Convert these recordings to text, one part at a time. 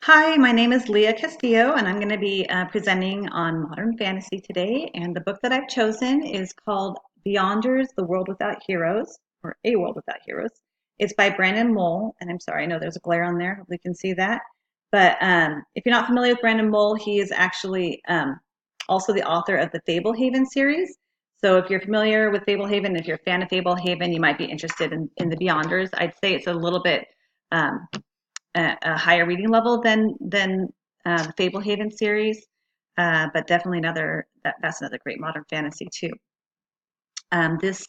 Hi, my name is Leah Castillo, and I'm going to be presenting on modern fantasy today. And the book that I've chosen is called Beyonders: The World Without Heroes, or A World Without Heroes. It's by Brandon Mull, and I'm sorry, I know there's a glare on there. Hopefully, you can see that. But if you're not familiar with Brandon Mull, he is actually also the author of the Fablehaven series. So if you're familiar with Fablehaven, if you're a fan of Fablehaven, you might be interested in the Beyonders. I'd say it's a little bit um, a higher reading level than the Fablehaven series, but definitely that's another great modern fantasy too. This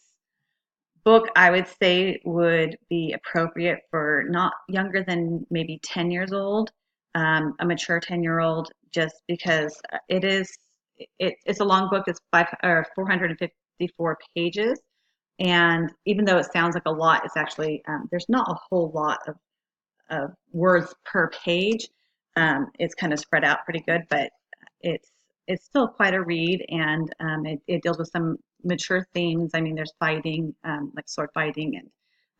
book I would say would be appropriate for not younger than maybe 10 years old, a mature 10-year-old, just because it's a long book. It's 454 pages, and even though it sounds like a lot, it's actually there's not a whole lot of words per page. It's kind of spread out pretty good, but it's it's still quite a read, and it deals with some mature themes. I mean, there's fighting, like sword fighting,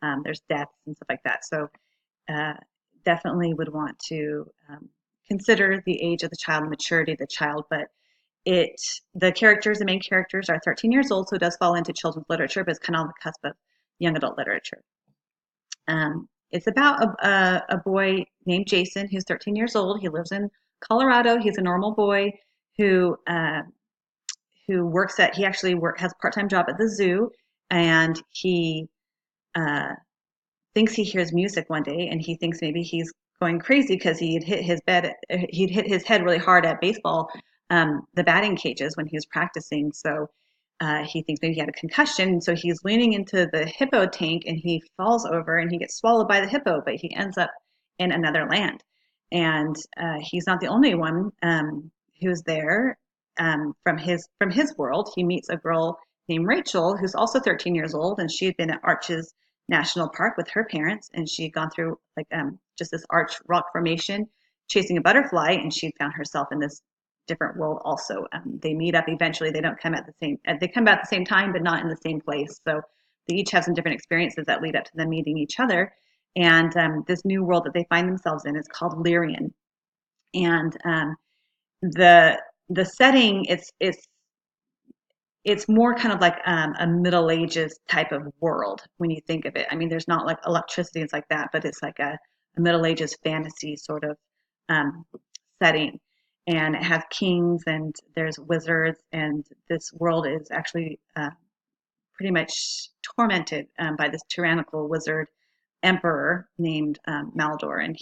and there's deaths and stuff like that. So uh, definitely would want to consider the age of the child and maturity of the child, but the main characters are 13 years old, so it does fall into children's literature, but it's kind of on the cusp of young adult literature. It's about a boy named Jason who's 13 years old. He lives in Colorado. He's a normal boy who uh, he actually has a part-time job at the zoo, and he uh, thinks he hears music one day, and he thinks maybe he's going crazy because he'd hit his head really hard at baseball, the batting cages when he was practicing. So he thinks maybe he had a concussion. So he's leaning into the hippo tank, and he falls over and he gets swallowed by the hippo, but he ends up in another land. And he's not the only one who's there. From his world, he meets a girl named Rachel, who's also 13 years old, and she had been at Arches National Park with her parents, and she had gone through like just this arch rock formation, chasing a butterfly, and she found herself in this different world also. They meet up eventually. They don't come at the same. They come at the same time, but not in the same place. So they each have some different experiences that lead up to them meeting each other. And this new world that they find themselves in is called Lyrian. And the the setting it's more kind of like a Middle Ages type of world when you think of it. I mean, there's not like electricity and like that, but it's like a Middle Ages fantasy sort of um, setting. And it has kings and there's wizards, and this world is actually pretty much tormented by this tyrannical wizard emperor named Maldor. And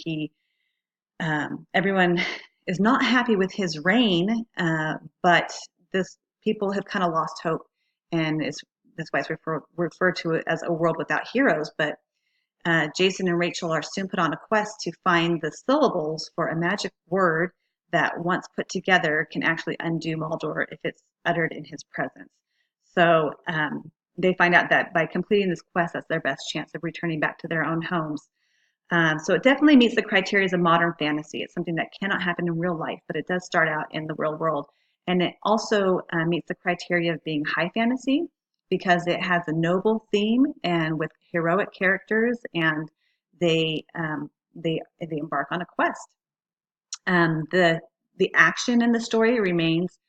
everyone is not happy with his reign, but this people have kind of lost hope, and that's why it's referred to it as a world without heroes. But Jason and Rachel are soon put on a quest to find the syllables for a magic word that, once put together, can actually undo Maldor if it's uttered in his presence. So they find out that by completing this quest, that's their best chance of returning back to their own homes. So it definitely meets the criteria of modern fantasy. It's something that cannot happen in real life, but it does start out in the real world. And it also meets the criteria of being high fantasy because it has a noble theme and with heroic characters, and they embark on a quest. The action in the story remains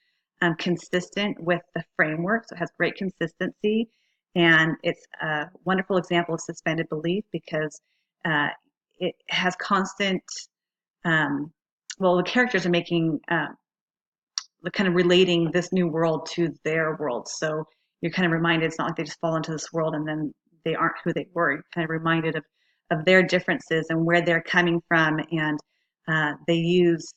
consistent with the framework, so it has great consistency, and it's a wonderful example of suspended belief because uh, it has constant. Um, well, the characters are making kind of relating this new world to their world, so you're kind of reminded. It's not like they just fall into this world and then they aren't who they were. You're kind of reminded of their differences and where they're coming from, and they use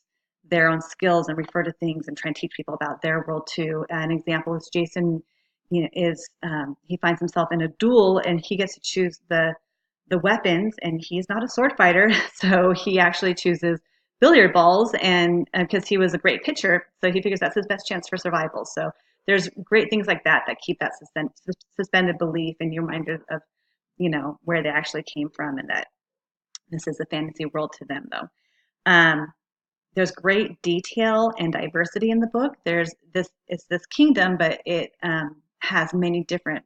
their own skills and refer to things and try and teach people about their world too. An example is Jason, he finds himself in a duel and he gets to choose the weapons, and he's not a sword fighter, so he actually chooses billiard balls, and because he was a great pitcher, so he figures that's his best chance for survival. So there's great things like that that keep that suspended belief, and you're reminded of where they actually came from, and that this is a fantasy world to them, though. Um, there's great detail and diversity in the book. It's this kingdom, but it has many different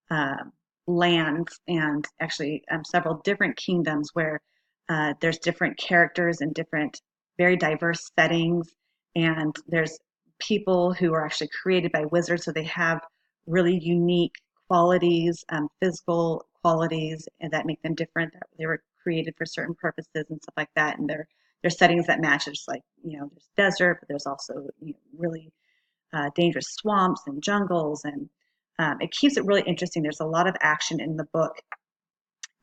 uh, lands, and actually several different kingdoms where there's different characters and different very diverse settings, and there's people who are actually created by wizards, so they have really unique qualities, physical qualities, and that make them different. That they were created for certain purposes and stuff like that, and they're settings that match. There's like there's desert, but there's also really dangerous swamps and jungles, and it keeps it really interesting. There's a lot of action in the book,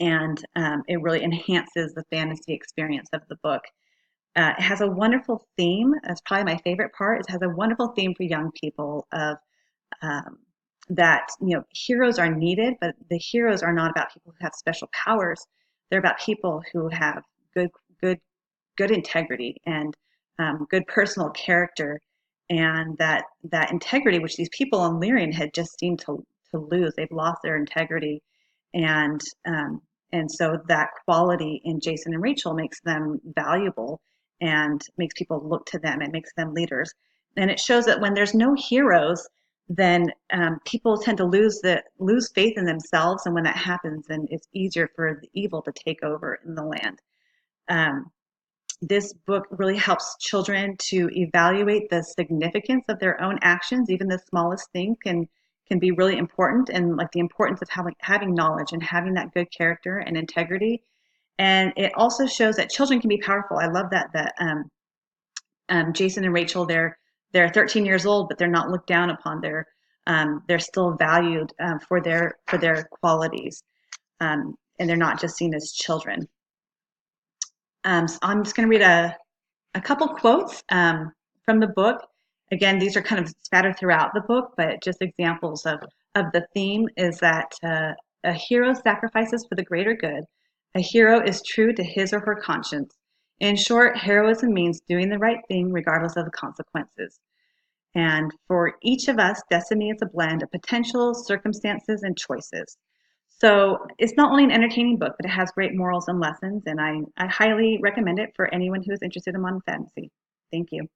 and it really enhances the fantasy experience of the book. It has a wonderful theme. That's probably my favorite part. It has a wonderful theme for young people of um, that heroes are needed, but the heroes are not about people who have special powers. They're about people who have good good good integrity and good personal character, and that integrity which these people on Lyrian had just seemed to lose. They've lost their integrity, and so that quality in Jason and Rachel makes them valuable and makes people look to them. It makes them leaders, and it shows that when there's no heroes, then people tend to lose faith in themselves, and when that happens, then it's easier for the evil to take over in the land. Um, this book really helps children to evaluate the significance of their own actions. Even the smallest thing can be really important, and like the importance of having knowledge and having that good character and integrity. And it also shows that children can be powerful. I love that Jason and Rachel, they're 13 years old, but they're not looked down upon. They're still valued for their qualities, and they're not just seen as children. So I'm just going to read a couple quotes from the book. Again, these are kind of spattered throughout the book, but just examples of the theme is that a hero sacrifices for the greater good. A hero is true to his or her conscience. In short, heroism means doing the right thing regardless of the consequences. And for each of us, destiny is a blend of potentials, circumstances, and choices. So it's not only an entertaining book, but it has great morals and lessons, and I highly recommend it for anyone who is interested in modern fantasy. Thank you.